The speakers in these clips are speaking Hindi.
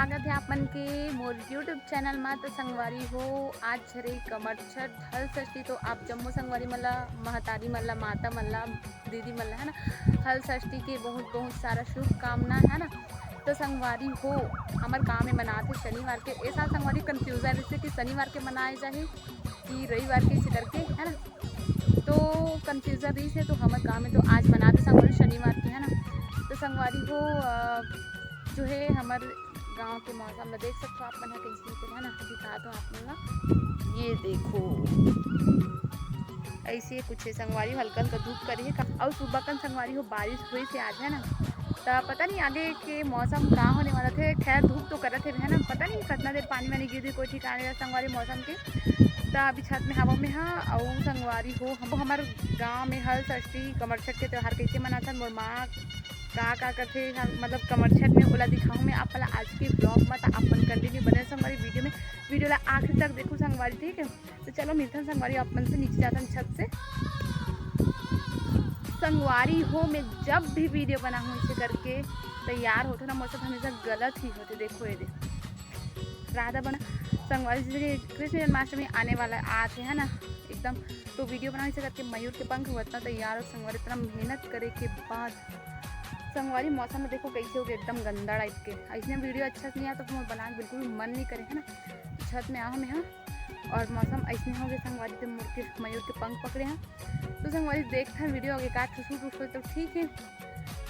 स्वागत है आपन के मोर यूट्यूब चैनल में। तो संगवारी हो आज छरे कमरछठ हल षष्ठी। तो आप जम्मू संगवारी मल्ला महतारी मल्ला माता मल्ला दीदी मल्ला है ना, हल षष्ठी के बहुत बहुत सारा शुभकामना है ना। तो संगवारी हो हमारे गाँव में मनाते शनिवार के। ऐसा संगवारी कन्फ्यूजन जैसे कि शनिवार के मनाए जाए कि रविवार के इसे करके है ना, तो कन्फ्यूजन रही से। तो हमारे गाँव में तो आज मनाते संगवारी शनिवार के है ना। तो संगवारी हो जो है हमारे गांव के मौसम में देख सकते हो आप मन कैसे है ना, दिखा दो आप लोग। ये देखो ऐसे कुछ है संगवारी, हल्का हल्का धूप करी है और सुबह का संगवारी हो बारिश हुई से आज है ना। तो पता नहीं आगे के मौसम कहाँ होने वाला थे। खैर धूप तो करत है ना, पता नहीं कितना देर पानी वानी गिर कोई ठिकाने संगवारी मौसम के। तो अभी छत में हवा में हाँ और संगवारी हो हम हमारे गाँव में हल षष्ठी कमरछठ के त्यौहार कैसे मनाता मोर माँ का करते मतलब कमरछठ में ओला दिखाऊँ मैं आप आज के ब्लॉग में। तो अपन कंटिन्यू बने संगवारी वीडियो ला आखिर तक देखो संगवारी, ठीक है। तो चलो मिलते हैं संगवारी अपन से नीचे जाता छत से। संगवारी हो मैं जब भी वीडियो बनाऊँ इसे करके तैयार होते ना मौसम हमेशा गलत ही होते। देखो ये राधा बना संगवारी जैसे कृष्ण जन्माष्टमी आने वाला आते है ना एकदम। तो वीडियो बनाने से करके मयूर के पंख हुआ इतना तैयार हो संगवारी, इतना मेहनत करे के बाद संगवारी मौसम में देखो कैसे हो गया एकदम गंदा टाइप के। ऐसे वीडियो अच्छा से नहीं आता तो बनाने बिल्कुल भी मन नहीं करे है ना। छत में आओ मैं हाँ और मौसम ऐसे हो गया संगवारी तो मुड़ के मयूर के पंख पकड़े हैं। तो संगवारी देखते हैं वीडियो आगे काट ठूस तो ठीक है,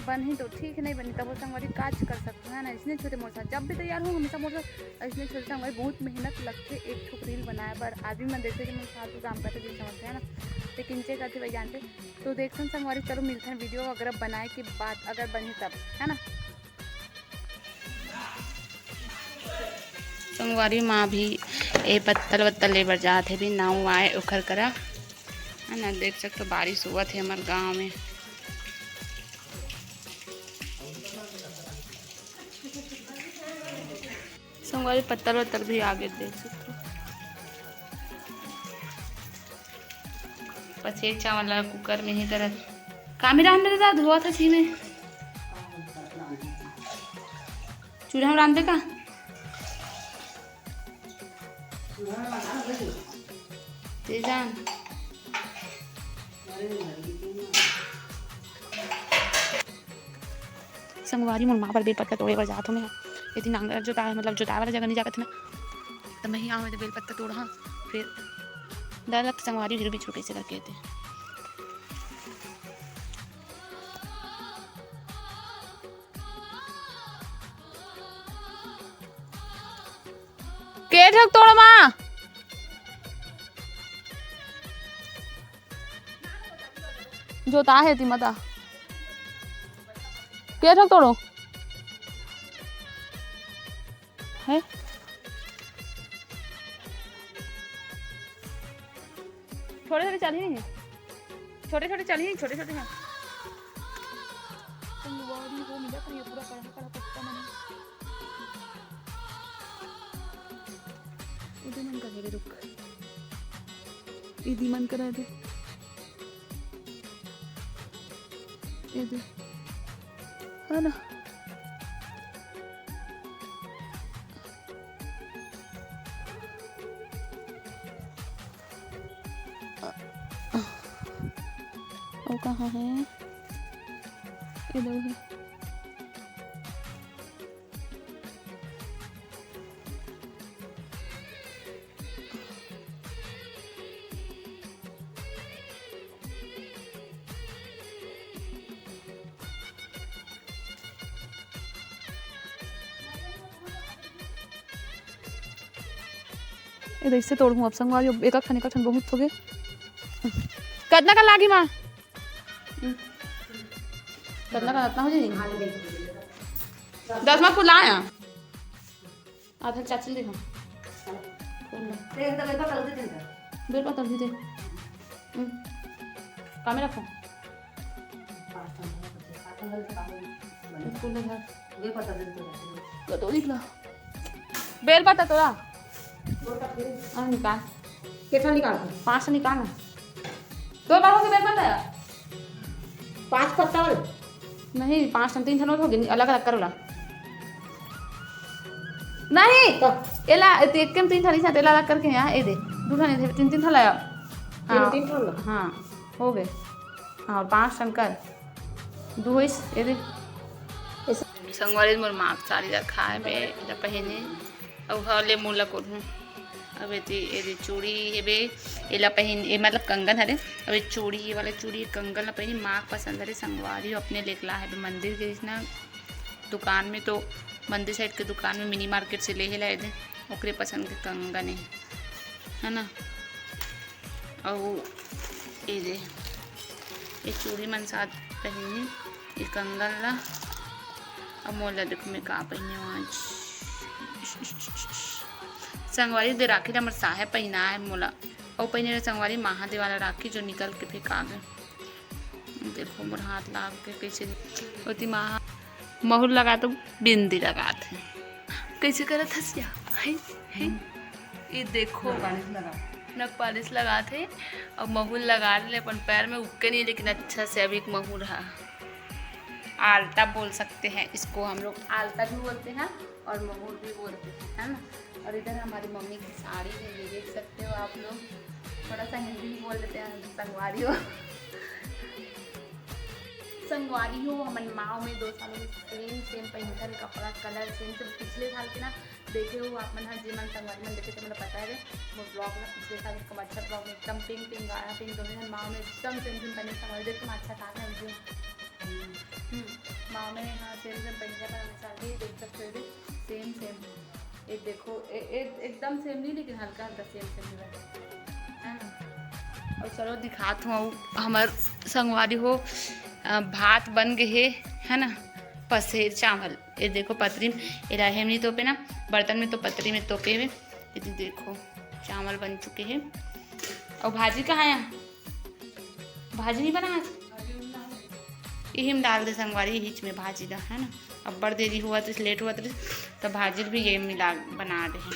बनी तो ठीक है, नहीं बनी तब वो संगवारी काज कर सकते हैं ना। इसने छोटे मोटा जब भी तैयार हो हमेशा मोटा इसने छोटे संगवारी बहुत मेहनत लगती है एक ठुक रील बनाए पर आदमी मैं देखते कि मैं फालतू काम करते भी समझते हैं ना, लेकिन चे करते भाई जानते। तो देखते हैं संगवारी चलो मिलते हैं वीडियो अगर बनाए के बाद अगर बनी तब है ना। संगवारी माँ भी ए पत्तल वत्तल ले बर जात है भी नाव आए उखर करा है ना। देख सकते हो बारिश हुआ थे हमारे गाँव में। संगवारी पत्तल वत्तल भी आगे देख सकते हो। पसेचा वाला कुकर में ही करत कामेरा मेरे दाद हुआ था छी में चूल्हा में रांधे का तेजान संगवारी मोर माँ पर बेलपत्ता तोड़े पर जात हूँ मैं। यदि नांगर जोता मतलब जोताए वाला जगह नहीं जाकर थे ना तो मैं ही आऊँ तो बेलपत्ता तोड़ हाँ फिर डर लगता संगवारी फिर भी छोटे से करके थे। के ठक तोड़ माँ जोता है ती मता के ठक तोड़ो है छोटे छोटे चल ही नहीं, छोटे छोटे चल ही नहीं, छोटे छोटे हैं। संगवारी वो मिला कर ये पूरा कड़ा कड़ा पत्ता मैंने इधर मन कर दे रुक इधर मन करा दे इधर है ना। वो कहाँ है इधर है। इधर इससे तोड़ूँ अब संगवारी एक खन बहुत हो गए। कितना का लागी माँ कितना का इतना हो जाएगी 10 में फुला आया आधा चाची देखो बेल पत्ता दी दे कामे रखो तो निकला बेल पत्ता तोड़ा निकाल कितना निकाल 5 निकाल ना 2 बार हो गए बेल पत्ता 5 पत्ता नहीं 5 3 हो गए अलग अलग करो ला नहीं तो एला एक के 3 थाली साथ एला ला करके यहाँ ए दे 2 थाली 3 थाला हाँ 3 ठो ला हाँ हो गए हाँ और 5 शंकर 2 इस ए दे संगवारी मोर माँ साड़ी रखा है बे एला पहने अब हले मुला को हूँ अब ये चूड़ी ये बे एला पहन ये मतलब कंगन हरे अब ये चूड़ी ये वाला चूड़ी कंगन ला पहनी माँ पसंद हरे संगवारी अपने लेकला है मंदिर के ना दुकान में तो मंदिर साइड के दुकान में मिनी मार्केट से ले लाए थे ओकरे पसंद के कंगन है ना। और ये चूड़ी मन साथ पहनी ये कंगन ला अब मोला देखो मैं कहाँ पहने आज संगवारी दे राखी ला हमारे साहेब पहना है मोला और पहने संगवारी महादेव वाला राखी जो निकल के फेंका गए देखो मोर हाथ लाग के कैसे होती महुर लगा तो बिंदी लगाते कैसे करत हसिया है ये देखो नक पालिश लगाते और महुर लगा ले अपन पैर में उगके नहीं लेकिन अच्छा से अभी एक महुर है आलता बोल सकते हैं इसको हम लोग आलता भी बोलते हैं और महुर भी बोलते हैं है ना। और इधर हमारी मम्मी की साड़ी है ये देख सकते हो आप लोग थोड़ा सा हिंदी भी बोल देते हैं संगवारी हो हमारी माँ में 2 सालों में सेम पहनकर कपड़ा कलर सेम तो पिछले साल के ना देखे हो आप मन जी मन संगवारी मन देखे तो मतलब पता है वो ब्लॉग में पिछले साल का अच्छा ब्लॉग में एकदम पिंक गाढ़ा पिंक दोनों माँ में एकदम सेम पहने संगवारी देख तुम अच्छा था ना वीडियो माँ में हाँ सेम पहन का साड़ी देख सकते हो सेम एक देखो एकदम सेम नहीं लेकिन हल्का हल्का सेम है ना। और चलो दिखाता हूँ हमार संगवारी हो भात बन गए है ना पसेर चावल ये देखो पतरी में ये रहे नहीं तोपे ना बर्तन में तो पतरी में तोपे हुए ये देखो चावल बन चुके हैं। और भाजी कहाँ है भाजी नहीं बना यही हम डाल दे संगवारी हिच में भाजी दा है ना। अब बड़ देरी हुआ तो लेट हुआ तो भाजी भी ये मिला बना रहे हैं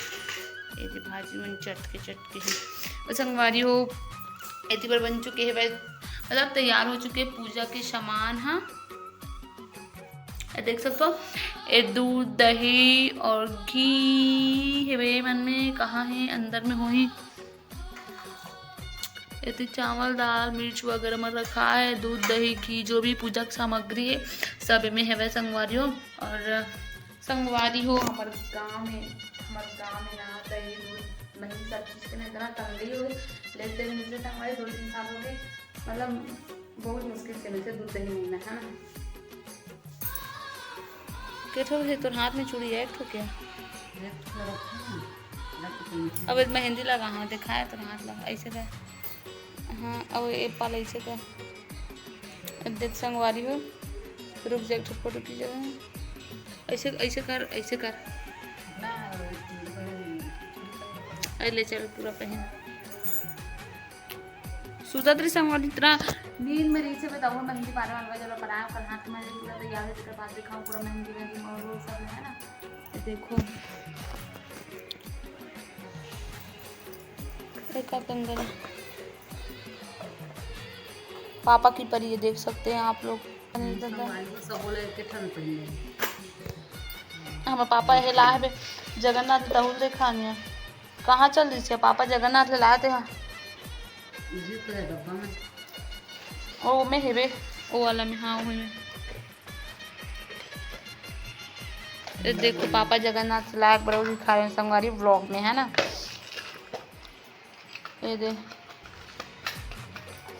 ये भाजी मन चट के है और संगवारी हो ऐसी पर बन चुके हैं मतलब तैयार हो चुके हैं पूजा के सामान। हाँ देख सकते हो ये दूध दही और घी है वे मन में कहाँ है अंदर में हो ही ये चावल दाल मिर्च वगैरह में रखा है दूध दही घी जो भी पूजा की सामग्री है सब में है वह संगवारी हो। और संगवारी हो हमारे गांव में ना दही दूध मही सब चीज़ के ना इतना तंगी हो लेते हुए मुझे संगवारी 2-3 साल हो गए मतलब बहुत मुश्किल से मिलते दूध दही महीना है ना। कैठो है तो हाथ में चूड़ी है एक क्या अब मेहंदी लगा हाँ दिखाया तो हाथ लगा ऐसे का हाँ अब एक पाल ऐसे का देख संगवारी हो रुक जाए फोटो की जगह ऐसे कर ले चल पूरा पहन सूता तेरी संगवारी इतना नींद में रीचे बताऊँ मेहंदी पाने वाला जब बनाया कल हाथ में पूरा तैयार है इसके बाद दिखाऊँ पूरा मेहंदी और वो सब है ना देखो एक कंगन पापा की परी है देख सकते हैं आप लोग हमारे पापा है ला है जगन्नाथ दहुल देखा नहीं कहाँ चल रही है पापा जगन्नाथ ले लाए थे हाँ ओ में है बे ओ वाला में हाँ में देखो पापा जगन्नाथ लायक बड़ा दिखा रहे हैं संगवारी व्लॉग में है ना। ये दे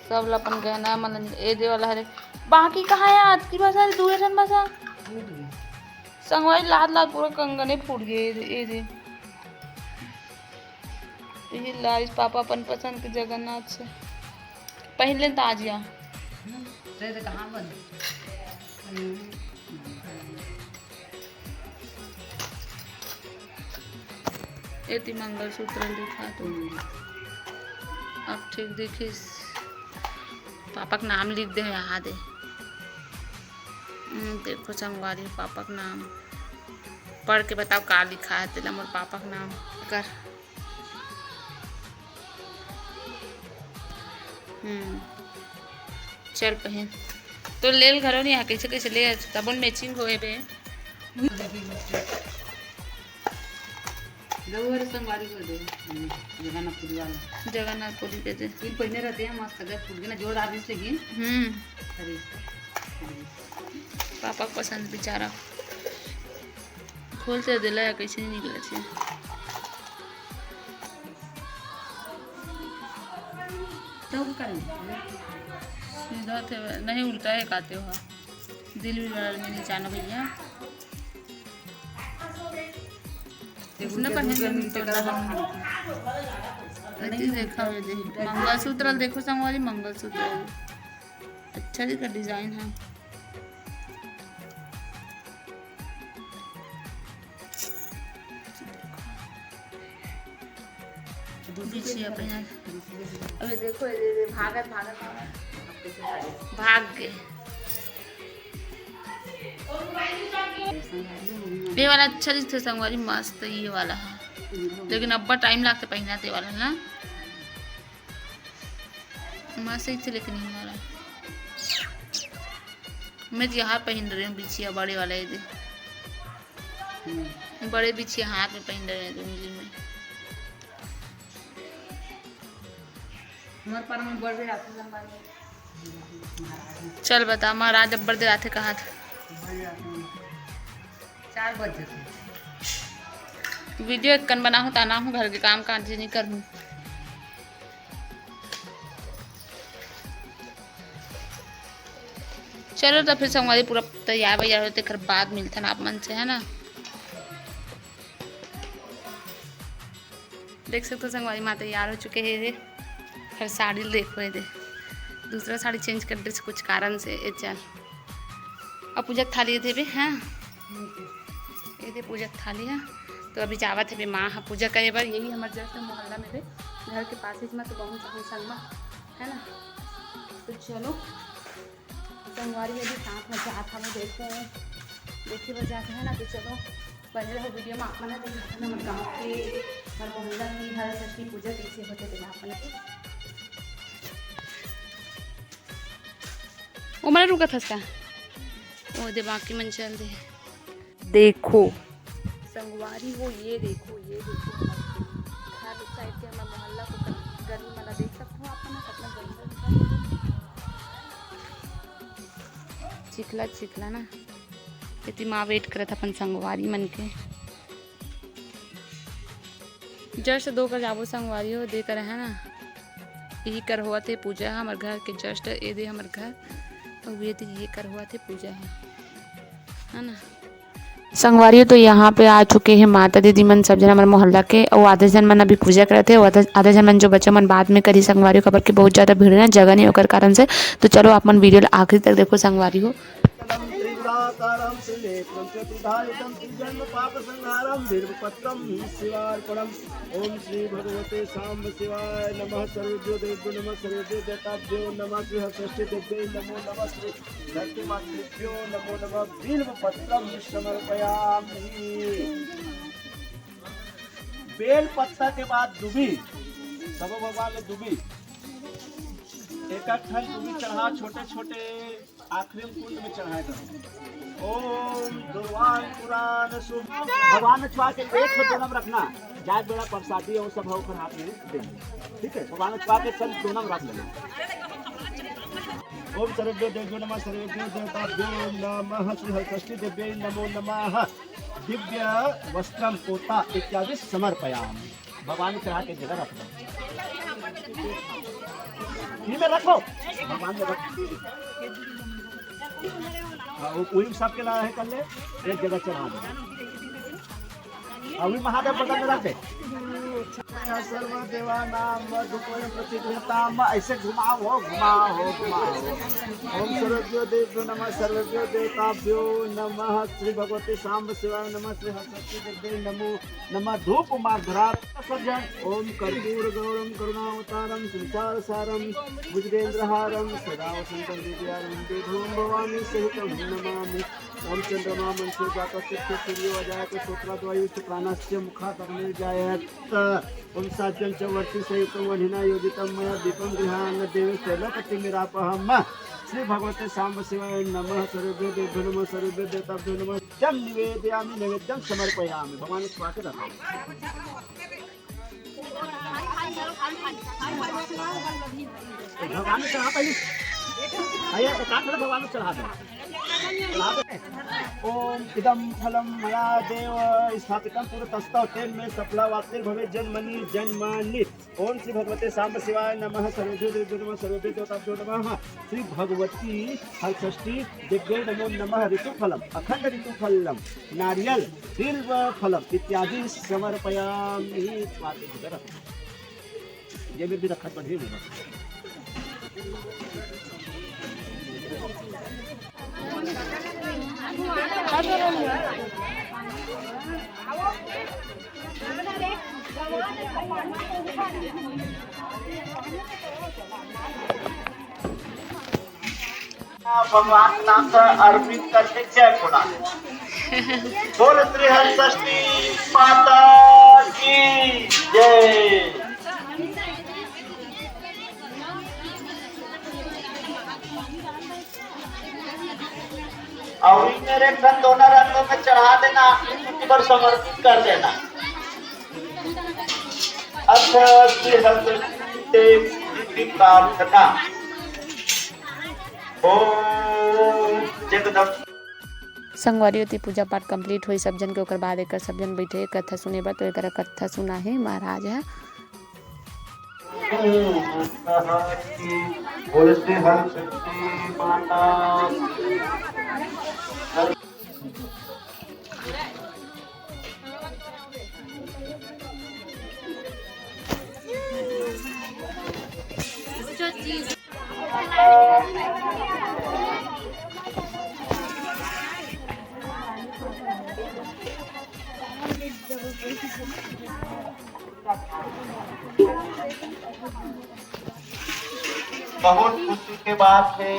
सब लपन गहना मतलब ये दे वाला हरे बाकी कहाँ है आज की भाषा दूर ठन भाषा संगवारी लाद पूरा कंगने फूट गए ये दे ये लाइस पापा अपन पसंद के जगन्नाथ से पहले ताजिया कहाँ बन ये मंगलसूत्र दिखा तो अब ठीक देखिस पापा का नाम लिख दे यहाँ दे देखो संगवारी पापा का नाम पढ़ के बताओ का लिखा है तेरा मोर पापा का नाम कर चल पहन तो ले घरों नहीं कैसे ले तब मैचिंग होए बे रघुवर संगवारी को दे जगन्नाथपुरी वाला जगन्नाथपुरी के दे इन पहने रहते हैं मस्त अगर फूल के ना जोर आदमी से गिन अरे पापा को पसंद बेचारा खोलते दिला या कैसे नहीं निकले थे तो करें सीधा थे नहीं उल्टा है काते हो दिल भी बड़ा में नहीं जाना भैया इसने पहन तो देखा हुआ दे मंगलसूत्र देखो संगवारी मंगलसूत्र अच्छा जी का डिजाइन है पीछे अपने अबे देखो ये भागत भाग गए ये वाला अच्छा दिखता संगवारी मस्त ये वाला है लेकिन अब्बा टाइम लगता पहनना ते वाला ना मस्त ही थे लेकिन ये वाला मैं यहाँ पहन रही हूँ बिछिया बड़े वाला ये दे बड़े बिछिया हाथ में पहन रहे हैं उंगली में हमारे पर में बढ़ रहे आते चल बता महाराज अब्बर दे आते कहा था 4 बजे वीडियो एक कन बना हूँ ताना हूँ घर के काम काज नहीं करूँ चलो तो फिर संगवारी पूरा तैयार वैयार होते कर बाद मिलता ना आप मन से है ना देख सकते हो संगवारी माँ तैयार हो चुके हैं फिर साड़ी देखो ये दे दूसरा साड़ी चेंज कर दे कुछ कारण से ये चल अब पूजा थाली थे भी हैं ये थे पूजा थाली है तो अभी जावा थे भी माँ हाँ पूजा करे बार यही हमारे जस्ट मोहल्ला में थे घर के पास ही में तो बहुत चाहूँ संगमा है ना तो चलो संगवारी में भी साथ में जा था मैं देखिए बस जाते हैं ना तो चलो बने रहो वीडियो में अपना देखा हमारे गाँव के हमारे मोहल्ला की हर षष्ठी पूजा कैसे होते थे अपने वो मैंने रुका था इसका वो दिमाग की मन चल दे देखो संगवारी हो ये देखो घर साइड के हमारा मोहल्ला को गर्मी वाला देख सकते हो आप ना कितना गंदा चिखला चिखला ना इतनी माँ वेट करे था अपन संगवारी मन के जस्ट 2 कर जाबो संगवारी हो दे कर है ना यही कर हुआ थे पूजा हमारे घर के जस्ट ये दे हमारे घर तो ये कर हुआ थे पूजा है ना संगवारी तो यहाँ पे आ चुके हैं माता दीदी मन सब जन हमारे मोहल्ला के और आधे जन मन अभी पूजा करे थे और आधे जन मन जो बच्चे मन बाद में करी संगवारी खबर की बहुत ज़्यादा भीड़ है जगह नहीं होकर कारण से तो चलो आप मन वीडियो आखिरी तक देखो संगवारी हो ओम श्री भगवते सांब शिवाय नमः सर्वेभ्यो देवेभ्यो नमः सर्वेभ्यो देवताभ्यो नमः श्री हरषष्ठी देव्यै नमो नमः श्री धरती मातृभ्यो नमो नमः बिल्वपत्रं समर्पयामि। बेल पत्ता के बाद दुबी सब भगवान ने दुबी एक दुबी चढ़ा छोटे छोटे आखिरी कुंड में चढ़ाए गए। ओम दुर्वान पुराण शुभ भगवान ने छुआ के एक दोनम रखना जाए बेड़ा प्रसादी और सब होकर हाथ में देंगे ठीक है। भगवान ने छुआ के सब दोनम रख लेना। ओम सर्वेभ्यो देवेभ्यो नमः सर्वेभ्यो देवताभ्यो नमः श्री हरषष्ठी देव्यै नमो नमः दिव्य वस्त्रम पोता इत्यादि समर्पयामि। भगवान ने चढ़ा के जगह रख दो में रखो भगवान ने रख वही सबके ला है कर ले एक जगह चढ़ा दो अभी महादेव बगल में रख दे सर्वदेवानां प्रतिगृहताम ऐसे घुमाओ ओम सर्वेभ्यो देवेभ्यो नमः सर्वेभ्यो देवताभ्यो नमः श्री भगवते सांब शिवाय नमः श्री हरषष्ठी देव्यै नमो नमः धूप मार्धरा सज्जन ओम कर्पूर गौरम करुणावतारम संसार सारम भुजगेंद्रहारम सदा वसंतं विद्यारंभे धूम भवानी सहितं नमामि। ओम चंद्रमा मंसूर जातस्य सूर्यो अजायत श्रोत्राद्वायुश्च प्राणस्य मुखात् अग्निर्जायत ओम साध्यं च वर्षि सयुक्तं वह्निना योजितं मया दीपं गृहाण देवस्य लपतिमिरापहम्। श्री भगवते सांब शिवाय नमः सर्वेभ्यो देवेभ्यो नमः सर्वेभ्यो देवताभ्यो नमः जं निवेदयामि नैवेद्यं समर्पयामि। भगवान स्वागत है। भगवान को चढ़ा पहले आइए भगवान को चढ़ा दे। ओम इदं फलं मया देव स्थापितं पुरतस्तौ तेन मे सफला वाप्तिर् भवेत् जन्मनि जन्मनि। ओम श्री भगवते सांब शिवाय नमः। सर्वेभ्यो देवेभ्यो नमः। सर्वेभ्यो देवताभ्यो नमः। श्री भगवती हरषष्ठी दिव्यै नमो नमः। ऋतुफलम् अखंड ऋतुफलम् नारियल बिल्व फलम् इत्यादि समर्पयामि। ये भी रखा पड़ी है। भगवान नाम से अर्पित करके जय बोला। बोल श्री हरषष्ठी माता की जय। और मेरे धन दोनों रंगों में चढ़ा देना, पर समर्पित कर देना। अच्छा श्री हरषष्ठी प्रार्थना। ओम जगदम्ब। संगवारी होती पूजा पाठ कंप्लीट हुई सब जन के ओकर बाद एक सब जन बैठे कथा सुने बा तो एक कथा सुना है महाराज है। बोलते हरषष्ठी माता बहुत खुशी के बात है।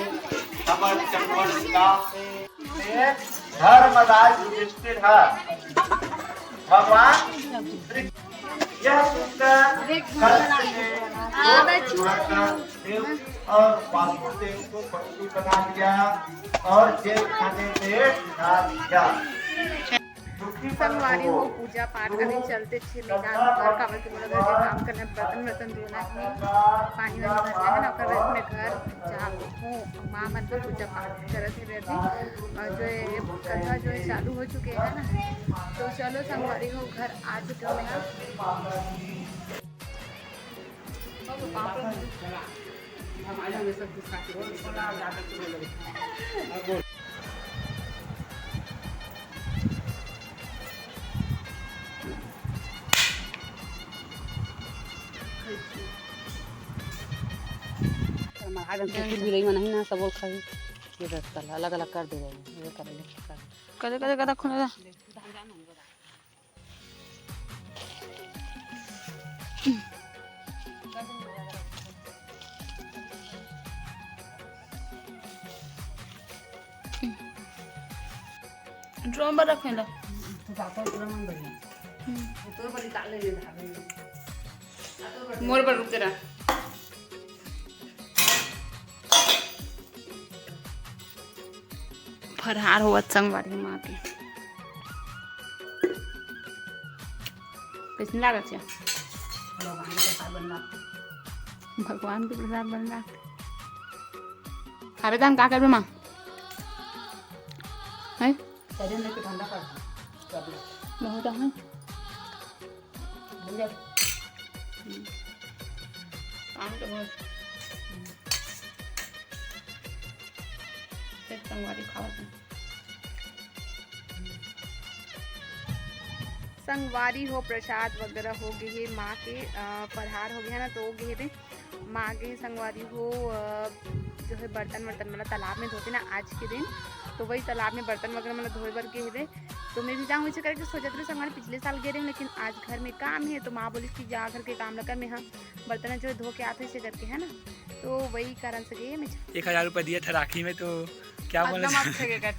हमारे चंबल गांव में धर्मराज युधिष्ठिर है। भगवान यह सुनकर देव और वासुदेव को पक्षी बना दिया और जेल खाने में डाल दिया। संगवारी हो पूजा पाठ करने चलते थे मेरा घर कावल के घर के काम करने बर्तन बर्तन धोना ही पानी वानी भरना है ना कर अपने घर जाओ हो माँ मन पर पूजा पाठ करते रहती और जो है कथा जो है चालू हो चुके हैं ना तो चलो संगवारी हो घर आ चुके हो मेरा भी रही नहीं ना सब खाई ये अलग अलग कर दे रही ये कर कदे कदे कदे खुना ड्रम पर रखें लो मोर पर रुक जरा फरहार हो संगवारी माँ के कैसे लागत है भगवान के प्रसाद बनना खावे दाम का करबे माँ है ठंडा कर बहुत है काम तो बहुत संगवारी खावत संगवारी हो प्रसाद वगैरह हो गए है माँ के फरहार हो गया ना तो हो गए थे माँ के संगवारी हो जो है बर्तन मतलब तालाब में धोते ना आज के दिन तो वही तालाब में बर्तन वगैरह मतलब धोए बर गए थे तो मैं भी जाऊँ वैसे करके सोचते रहे संगवारी पिछले साल गए रहे लेकिन आज घर में काम है तो माँ बोली कि जा घर के काम लगा मैं हाँ बर्तन जो धो के आते से करके है ना तो वही कारण से गई मैं 1000 रुपये दिया था राखी में तो क्या बोलना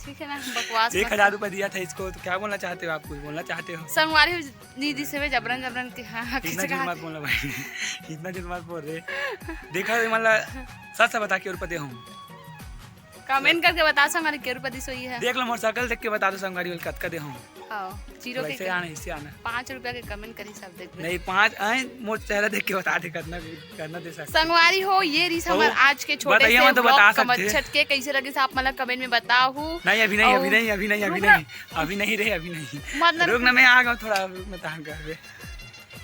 ठीक है ना बकवास 1000 रुपये दिया था इसको तो क्या बोलना चाहते हो आप कुछ बोलना चाहते हो संगवारी दीदी से जबरन जबरन के हाँ इतना झूठ मत बोलना भाई इतना झूठ मत बोल रहे देखा मतलब सच बता के रुपये दे हूँ कमेंट करके बता संगवारी के रुपये दी सोई है देख लो मोटरसाइकिल देख के बता दो संगवारी कत का दे हूँ आओ जीरो के ऐसे आना इससे आना 5 रुपया के कमेंट करी सब देख नहीं 5 आए मोर चेहरा देख के बता दे करना दे सकते संगवारी हो ये रीस हमार ओ, आज के छोटे बताइए, से मैं तो बता ब्लॉग सकते हैं। कमच्छत के कैसे लगे से आप मतलब कमेंट में बताओ। नहीं अभी नहीं और- अभी नहीं अभी नहीं अभी रुक नहीं अभी नहीं रे अभी नहीं मतलब रुक ना मैं आ गया थोड़ा रुक ना तान कर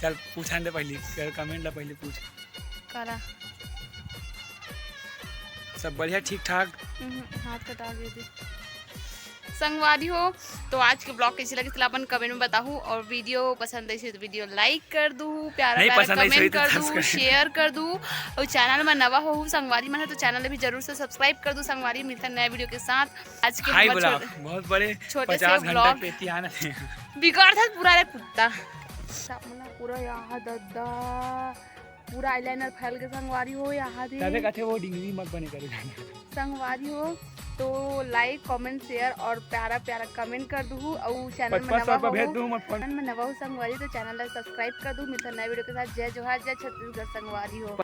चल पूछा दे पहले कमेंट ला पहले पूछ करा सब बढ़िया ठीक ठाक हाथ कटा गए थे संगवारी हो। तो आज के ब्लॉग कैसे लगे अपन कमेंट में बताऊँ और वीडियो पसंद है तो वीडियो लाइक कर दूँ प्यारा नहीं प्यारा पसंद आई कमेंट तो कर दूँ सब्सक्राइब। शेयर कर दूँ और चैनल में नवा हो संगवारी में है तो चैनल भी जरूर से सब्सक्राइब कर दूँ। संगवारी मिलता है नए वीडियो के साथ। आज के हाई हमारे बोला छोटे- बहुत बड़े छोटे से 50 घंटा vlog। पे आना थे बिगाड़ था पूरा रे कुत्ता सामने पूरा यहाँ दद्दा पूरा आईलाइनर फैल के संगवारी हो यहाँ तबे दे कहते वो डिंगरी मत बने करे संगवारी हो। तो लाइक कमेंट शेयर और प्यारा प्यारा कमेंट कर दूँ और चैनल में 55 नवा रुपया भेज हो दूँ मत चैनल में नवा हो संगवारी तो चैनल सब्सक्राइब कर दूँ। मिलता है नए वीडियो के साथ। जय जोहार जय छत्तीसगढ़ संगवारी हो।